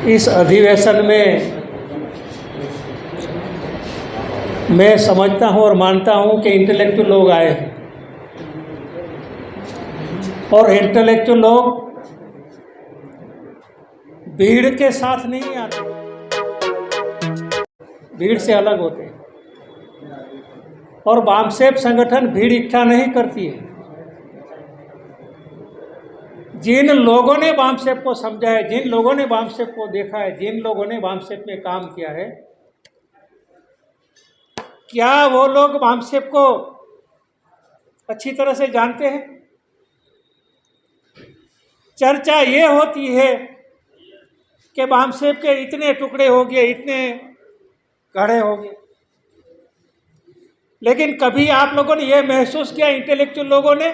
इस अधिवेशन में मैं समझता हूँ और मानता हूँ कि इंटेलेक्चुअल लोग आए हैं और इंटेलेक्चुअल लोग भीड़ के साथ नहीं आते, भीड़ से अलग होते हैं। और बामसेफ संगठन भीड़ इकट्ठा नहीं करती है। जिन लोगों ने बामसेफ को समझा है, जिन लोगों ने बामसेफ को देखा है, जिन लोगों ने बामसेफ में काम किया है, क्या वो लोग बामसेफ को अच्छी तरह से जानते हैं? चर्चा ये होती है कि बामसेफ के इतने टुकड़े हो गए, इतने गढ़े हो गए, लेकिन कभी आप लोगों ने ये महसूस किया, इंटेलेक्चुअल लोगों ने,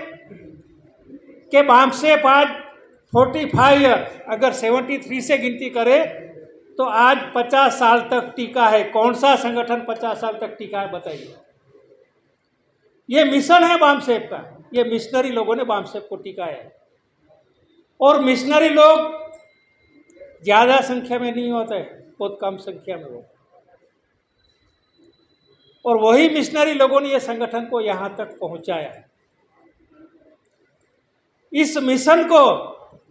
कि बामसेफ आज 45 अगर 73 से गिनती करे तो आज 50 साल तक टिका है। कौन सा संगठन 50 साल तक टिका है बताइए? ये मिशन है बामसेफ का। ये मिशनरी लोगों ने बामसेफ को टिकाया है। और मिशनरी लोग ज़्यादा संख्या में नहीं होते, बहुत कम संख्या में हो, और वही मिशनरी लोगों ने ये संगठन को यहाँ तक पहुँचाया है। इस मिशन को,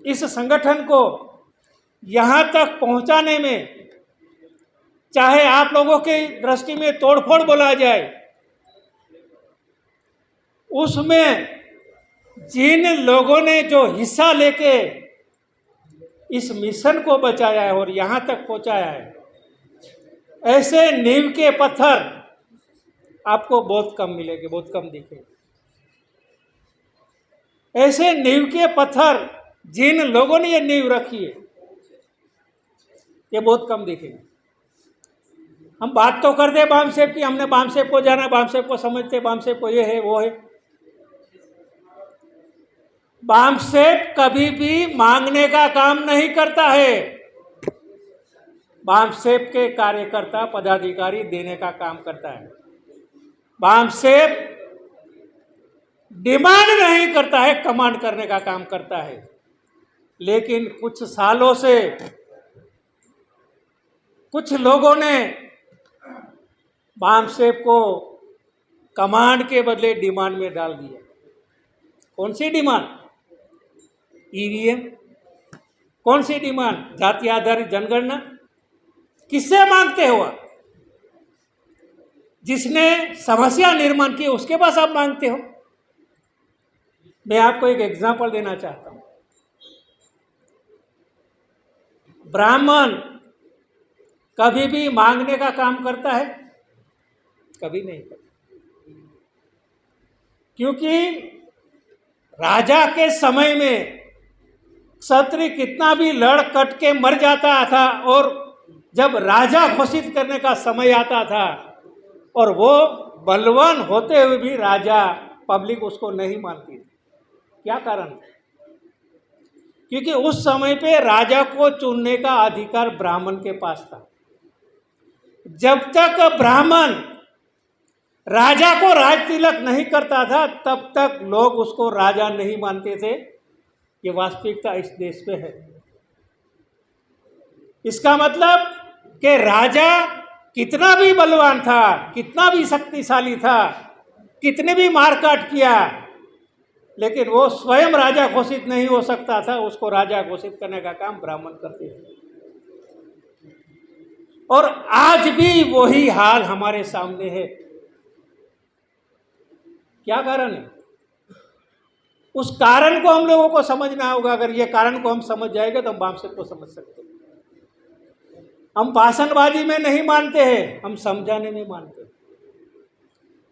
इस संगठन को यहाँ तक पहुँचाने में, चाहे आप लोगों की दृष्टि में तोड़फोड़ बोला जाए, उसमें जिन लोगों ने जो हिस्सा लेके इस मिशन को बचाया है और यहाँ तक पहुँचाया है, ऐसे नींव के पत्थर आपको बहुत कम मिलेंगे, बहुत कम दिखेंगे। ऐसे नींव के पत्थर जिन लोगों ने ये नींव रखी है, ये बहुत कम दिखेंगे। हम बात तो करते हैं बामसेफ की, हमने बामसेफ को जाना, बामसेफ को समझते, बामसेफ को ये है वो है। बामसेफ कभी भी मांगने का काम नहीं करता है। बामसेफ के कार्यकर्ता पदाधिकारी देने का काम करता है। बामसेफ डिमांड नहीं करता है, कमांड करने का काम करता है। लेकिन कुछ सालों से कुछ लोगों ने बामसेफ को कमांड के बदले डिमांड में डाल दिया। कौन सी डिमांड? ईवीएम। कौन सी डिमांड? जाति आधारित जनगणना। किससे मांगते हो आप? जिसने समस्या निर्माण की उसके पास आप मांगते हो। मैं आपको एक एग्जांपल देना चाहता हूं। ब्राह्मण कभी भी मांगने का काम करता है? कभी नहीं करता। क्योंकि राजा के समय में क्षत्रिय कितना भी लड़ कट के मर जाता था, और जब राजा घोषित करने का समय आता था और वो बलवान होते हुए भी राजा, पब्लिक उसको नहीं मानती थी। क्या कारण? क्योंकि उस समय पे राजा को चुनने का अधिकार ब्राह्मण के पास था। जब तक ब्राह्मण राजा को राज तिलक नहीं करता था, तब तक लोग उसको राजा नहीं मानते थे। ये वास्तविकता इस देश में है। इसका मतलब कि राजा कितना भी बलवान था, कितना भी शक्तिशाली था, कितने भी मारकाट किया, लेकिन वो स्वयं राजा घोषित नहीं हो सकता था। उसको राजा घोषित करने का काम ब्राह्मण करते थे। और आज भी वही हाल हमारे सामने है। क्या कारण है? उस कारण को हम लोगों को समझना होगा। अगर ये कारण को हम समझ जाएंगे तो हम बामसेफ को समझ सकते हैं। हम भाषणबाजी में नहीं मानते हैं, हम समझाने में मानते हैं।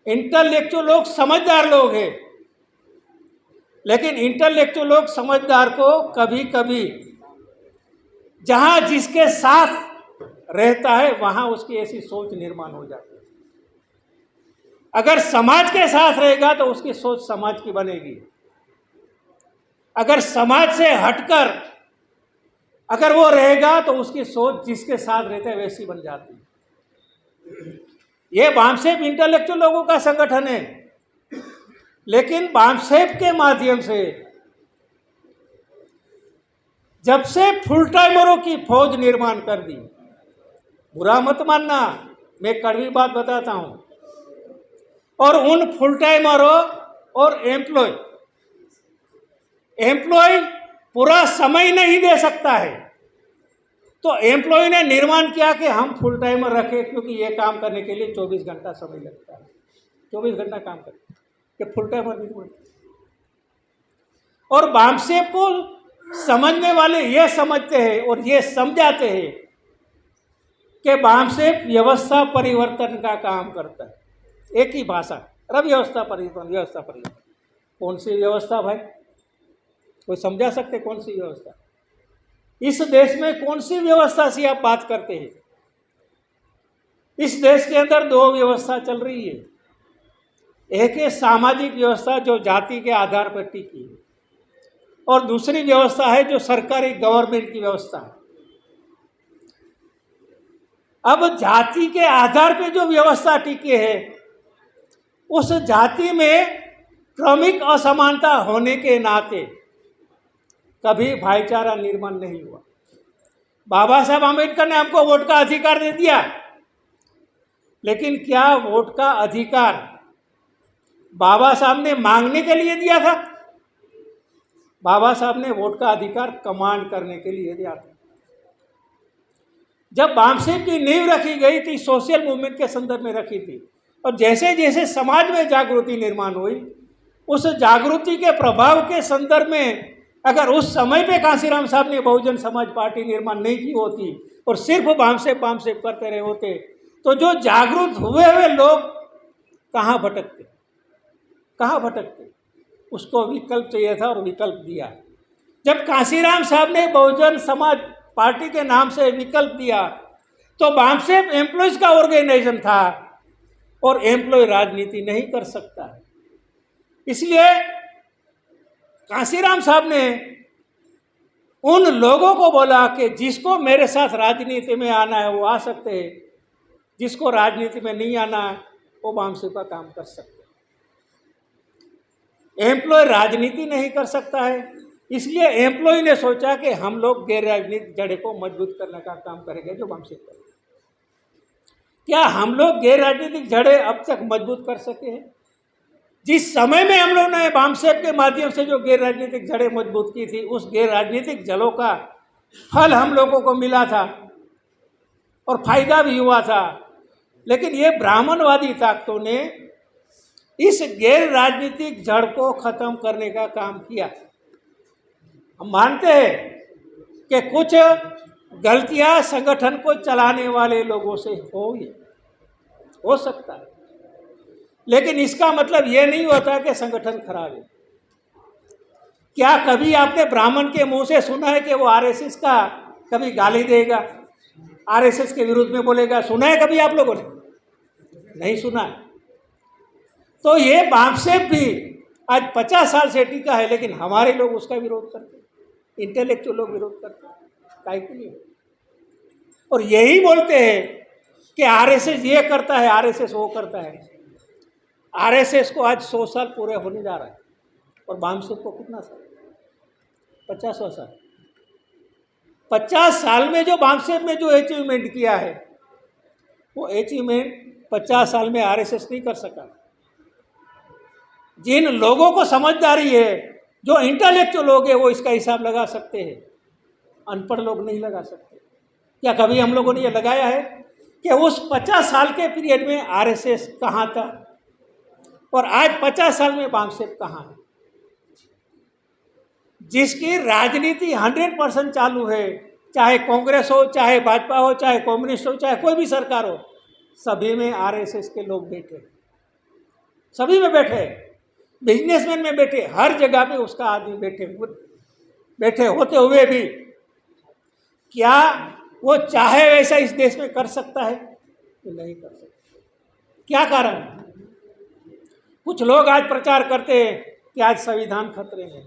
इंटेलेक्चुअल लोग समझदार लोग हैं, लेकिन इंटेलेक्चुअल लोग समझदार को कभी कभी जहां जिसके साथ रहता है वहां उसकी ऐसी सोच निर्माण हो जाती है। अगर समाज के साथ रहेगा तो उसकी सोच समाज की बनेगी। अगर समाज से हटकर अगर वो रहेगा तो उसकी सोच जिसके साथ रहता है वैसी बन जाती है। ये बामसेफ इंटेलेक्चुअल लोगों का संगठन है, लेकिन बामसेफ के माध्यम से जब से फुल टाइमरों की फौज निर्माण कर दी, बुरा मत मानना, मैं कड़वी बात बताता हूँ, और उन फुल टाइमरों और एम्प्लॉय पूरा समय नहीं दे सकता है, तो एम्प्लॉय ने निर्माण किया कि हम फुल टाइमर रखें, क्योंकि ये काम करने के लिए 24 घंटा समय लगता है, 24 घंटा काम करते कि फुल टाइमर निर्माण। और बामसेब को समझने वाले ये समझते हैं और ये समझाते हैं कि बामसेब व्यवस्था परिवर्तन का काम करता है। एक ही भाषा, व्यवस्था परिवर्तन, व्यवस्था परिवर्तन। कौन सी व्यवस्था भाई? कोई समझा सकते कौन सी व्यवस्था? इस देश में कौन सी व्यवस्था से आप बात करते हैं? इस देश के अंदर दो व्यवस्था चल रही है। एक है सामाजिक व्यवस्था जो जाति के आधार पर टिकी है, और दूसरी व्यवस्था है जो सरकारी गवर्नमेंट की व्यवस्था है। अब जाति के आधार पर जो व्यवस्था टिकी है, उस जाति में क्रमिक असमानता होने के नाते कभी भाईचारा निर्माण नहीं हुआ। बाबा साहब आम्बेडकर ने हमको वोट का अधिकार दे दिया, लेकिन क्या वोट का अधिकार बाबा साहब ने मांगने के लिए दिया था? बाबा साहब ने वोट का अधिकार कमांड करने के लिए दिया था। जब बामसेब की नींव रखी गई थी, सोशल मूवमेंट के संदर्भ में रखी थी, और जैसे जैसे समाज में जागृति निर्माण हुई, उस जागृति के प्रभाव के संदर्भ में अगर उस समय पे कांशीराम साहब ने बहुजन समाज पार्टी निर्माण नहीं की होती और सिर्फ बामसेब करते रहे होते, तो जो जागरूक हुए लोग कहाँ भटकते? उसको विकल्प चाहिए था और विकल्प दिया। जब कांशीराम साहब ने बहुजन समाज पार्टी के नाम से विकल्प दिया, तो बामसेब एम्प्लॉयज का ऑर्गेनाइजेशन था और एम्प्लॉय राजनीति नहीं कर सकता है। इसलिए कांशीराम साहब ने उन लोगों को बोला कि जिसको मेरे साथ राजनीति में आना है वो आ सकते हैं, जिसको राजनीति में नहीं आना है वो बामसेब का काम कर सकते हैं। एम्प्लॉय राजनीति नहीं कर सकता है, इसलिए एम्प्लॉय ने सोचा कि हम लोग गैर राजनीतिक जड़े को मजबूत करने का काम करेंगे, जो बामसेब करेंगे। क्या हम लोग गैर राजनीतिक जड़े अब तक मजबूत कर सके हैं? जिस समय में हम लोग ने बामसेब के माध्यम से जो गैर राजनीतिक जड़ें मजबूत की थी, उस गैर राजनीतिक जड़ों का फल हम लोगों को मिला था और फायदा भी हुआ था। लेकिन ये ब्राह्मणवादी ताकतों ने इस गैर राजनीतिक जड़ को खत्म करने का काम किया। हम मानते हैं कि कुछ गलतियां संगठन को चलाने वाले लोगों से हो सकता है, लेकिन इसका मतलब ये नहीं होता कि संगठन खराब है। क्या कभी आपने ब्राह्मण के मुंह से सुना है कि वो आरएसएस का कभी गाली देगा, आरएसएस के विरुद्ध में बोलेगा? सुना है कभी आप लोगों ने? नहीं सुना है। तो ये बामसेब भी आज 50 साल से टिका है, लेकिन हमारे लोग उसका विरोध करते हैं, इंटेलेक्चुअल लोग विरोध करते हैं। काहे के लिए? और यही बोलते हैं कि आरएसएस ये करता है, आरएसएस वो करता है। आरएसएस को आज 100 साल पूरे होने जा रहा है, और बामसेब को कितना साल? 50 साल। 50 साल में जो बामसेब में जो अचीवमेंट किया है, वो अचीवमेंट 50 साल में आरएसएस नहीं कर सका। जिन लोगों को समझदारी है, जो इंटेलेक्चुअल लोग हैं, वो इसका हिसाब लगा सकते हैं, अनपढ़ लोग नहीं लगा सकते। क्या कभी हम लोगों ने ये लगाया है कि उस 50 साल के पीरियड में आरएसएस कहाँ था और आज 50 साल में बामसेब कहाँ है? जिसकी राजनीति 100% चालू है, चाहे कांग्रेस हो, चाहे भाजपा हो, चाहे कम्युनिस्ट हो, चाहे कोई भी सरकार हो, सभी में आरएसएस के लोग बैठे, सभी में बैठे, बिजनेसमैन में बैठे, हर जगह पे उसका आदमी बैठे होते हुए भी क्या वो चाहे वैसा इस देश में कर सकता है? नहीं कर सकता। क्या कारण है? कुछ लोग आज प्रचार करते हैं कि आज संविधान खतरे में।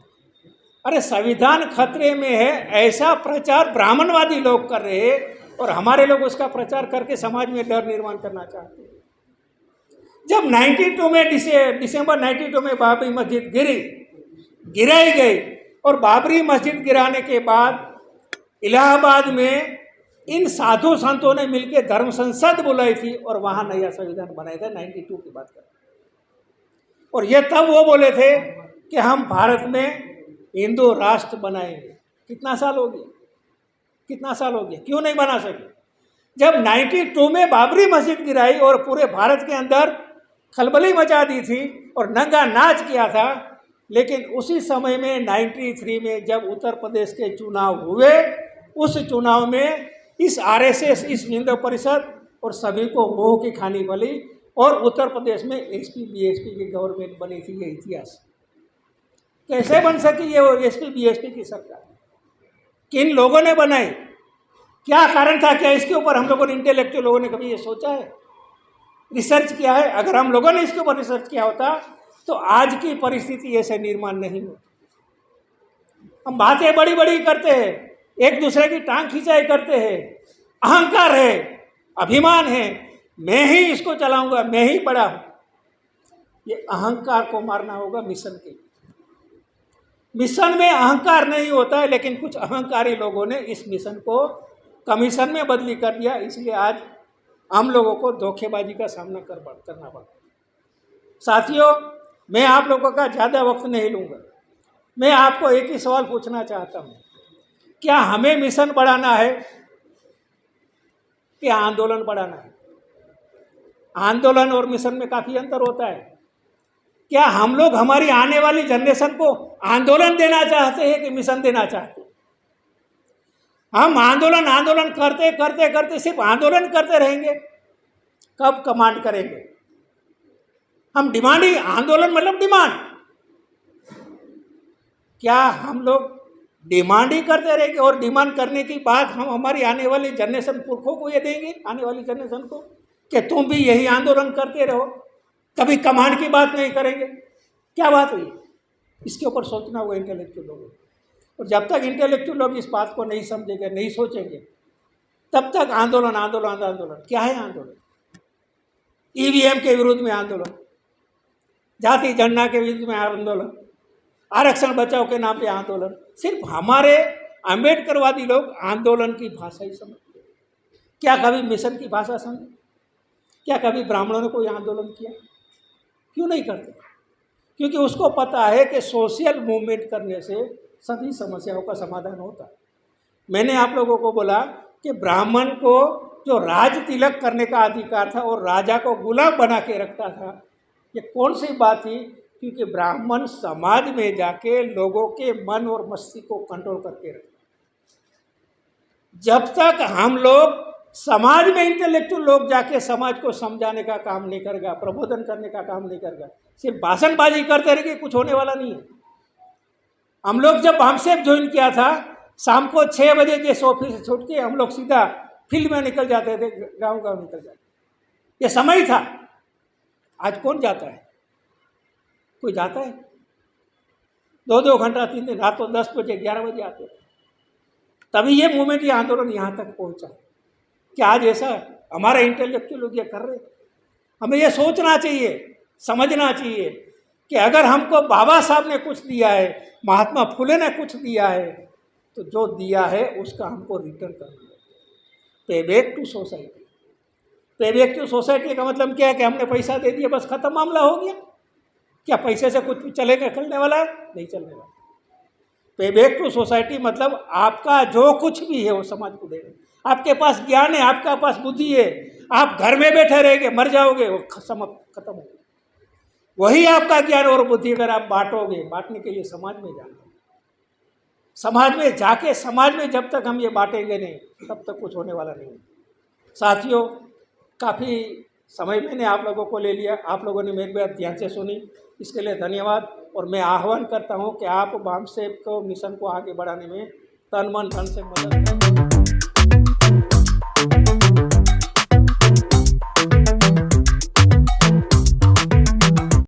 अरे संविधान खतरे में है, ऐसा प्रचार ब्राह्मणवादी लोग कर रहे हैं, और हमारे लोग उसका प्रचार करके समाज में डर निर्माण करना चाहते हैं। जब 92 में दिसंबर 92 में बाबरी मस्जिद गिराई गई, और बाबरी मस्जिद गिराने के बाद इलाहाबाद में इन साधु संतों ने मिलकर धर्म संसद बुलाई थी और वहां नया संविधान बनाया था 92 की बात कर। और ये तब वो बोले थे कि हम भारत में हिंदू राष्ट्र बनाएंगे। कितना साल हो गया, कितना साल हो गया, क्यों नहीं बना सके? जब 92 में बाबरी मस्जिद गिराई और पूरे भारत के अंदर खलबली मचा दी थी और नंगा नाच किया था, लेकिन उसी समय में 93 में जब उत्तर प्रदेश के चुनाव हुए, उस चुनाव में इस आरएसएस, इस हिंदू परिषद और सभी को मोह की खानी पड़ी और उत्तर प्रदेश में एसपी बीएसपी की गवर्नमेंट बनी थी। ये इतिहास कैसे बन सकी ये एसपी बीएसपी की सरकार? किन लोगों ने बनाई? क्या कारण था? क्या इसके ऊपर हम लोगों ने, इंटेलेक्चुअल लोगों ने कभी ये सोचा है, रिसर्च किया है? अगर हम लोगों ने इसके ऊपर रिसर्च किया होता तो आज की परिस्थिति ऐसे निर्माण नहीं हो। हम बातें बड़ी बड़ी करते हैं, एक दूसरे की टांग खिंचाई करते हैं, अहंकार है, अभिमान है, मैं ही इसको चलाऊंगा, मैं ही बड़ा हूं। ये अहंकार को मारना होगा मिशन के। मिशन में अहंकार नहीं होता है, लेकिन कुछ अहंकारी लोगों ने इस मिशन को कमीशन में बदली कर दिया, इसलिए आज हम लोगों को धोखेबाजी का सामना करना पड़ा। साथियों, मैं आप लोगों का ज़्यादा वक्त नहीं लूँगा। मैं आपको एक ही सवाल पूछना चाहता हूँ, क्या हमें मिशन बढ़ाना है कि आंदोलन बढ़ाना है? आंदोलन और मिशन में काफ़ी अंतर होता है। क्या हम लोग हमारी आने वाली जनरेशन को आंदोलन देना चाहते हैं कि मिशन देना चाहते हैं? हम आंदोलन करते करते करते सिर्फ आंदोलन करते रहेंगे, कब कमांड करेंगे? हम डिमांड ही, आंदोलन मतलब डिमांड। क्या हम लोग डिमांड ही करते रहेंगे और डिमांड करने की बात हम हमारी आने वाली जनरेशन पुरखों को ये देंगे, आने वाली जनरेशन को, कि तुम भी यही आंदोलन करते रहो, कभी कमांड की बात नहीं करेंगे? क्या बात हुई? इसके ऊपर सोचना होगा इंटेलेक्चुअल लोगों को। और जब तक इंटेलेक्चुअल लोग इस बात को नहीं समझेंगे, नहीं सोचेंगे, तब तक आंदोलन आंदोलन आंदोलन। क्या है आंदोलन? ईवीएम के विरुद्ध में आंदोलन, जाति जनगणना के विरुद्ध में आंदोलन, आरक्षण बचाओ के नाम पे आंदोलन। सिर्फ हमारे अम्बेडकरवादी लोग आंदोलन की भाषा ही समझते हैं। क्या कभी मिशन की भाषा समझे? क्या कभी ब्राह्मणों ने कोई आंदोलन किया? क्यों नहीं करते? क्योंकि उसको पता है कि सोशल मूवमेंट करने से सभी समस्याओं का समाधान होता है। मैंने आप लोगों को बोला कि ब्राह्मण को जो राज तिलक करने का अधिकार था और राजा को गुलाम बना के रखता था, ये कौन सी बात थी? क्योंकि ब्राह्मण समाज में जाके लोगों के मन और मस्तिष्क को कंट्रोल करके रखता। जब तक हम लोग समाज में इंटेलेक्चुअल लोग जाके समाज को समझाने का काम नहीं करेगा, प्रबोधन करने का काम नहीं करेगा, सिर्फ भाषणबाजी करते रहेंगे, कुछ होने वाला नहीं है। हम लोग जब हमसेप ज्वाइन किया था, शाम को 6 बजे जिस ऑफिस से छूट के हम लोग सीधा फील्ड में निकल जाते थे, गांव गांव निकल जाते। ये समय था। आज कौन जाता है? कोई जाता है? 2-2 घंटा 3 रात को 10 बजे 11 बजे आते थे। तभी ये मूवमेंट, ये आंदोलन यहाँ तक पहुँचा। क्या आज ऐसा हमारे इंटेलेक्चुअल लोग ये कर रहे? हमें ये सोचना चाहिए, समझना चाहिए कि अगर हमको बाबा साहब ने कुछ दिया है, महात्मा फुले ने कुछ दिया है, तो जो दिया है उसका हमको रिटर्न करना है। पे बैक टू सोसाइटी। पे बैक टू सोसाइटी का मतलब क्या है? कि हमने पैसा दे दिया, बस खत्म, मामला हो गया। क्या पैसे से कुछ भी चलेगा, चलने वाला है? नहीं चलने वाला। पे बैक टू सोसाइटी मतलब आपका जो कुछ भी है वो समाज को देना। आपके पास ज्ञान है, आपके पास बुद्धि है, आप घर में बैठे रहेंगे, मर जाओगे, वो खत्म हो। वही आपका ज्ञान और बुद्धि अगर आप बांटोगे, बांटने के लिए समाज में जाना, समाज में जाके समाज में जब तक हम ये बांटेंगे नहीं, तब तक कुछ होने वाला नहीं। साथियों, काफ़ी समय मैंने आप लोगों को ले लिया, आप लोगों ने मेरी बात ध्यान से सुनी, इसके लिए धन्यवाद। और मैं आह्वान करता हूँ कि आप हमसेप को, मिशन को आगे बढ़ाने में तन मन धन से मदद करें।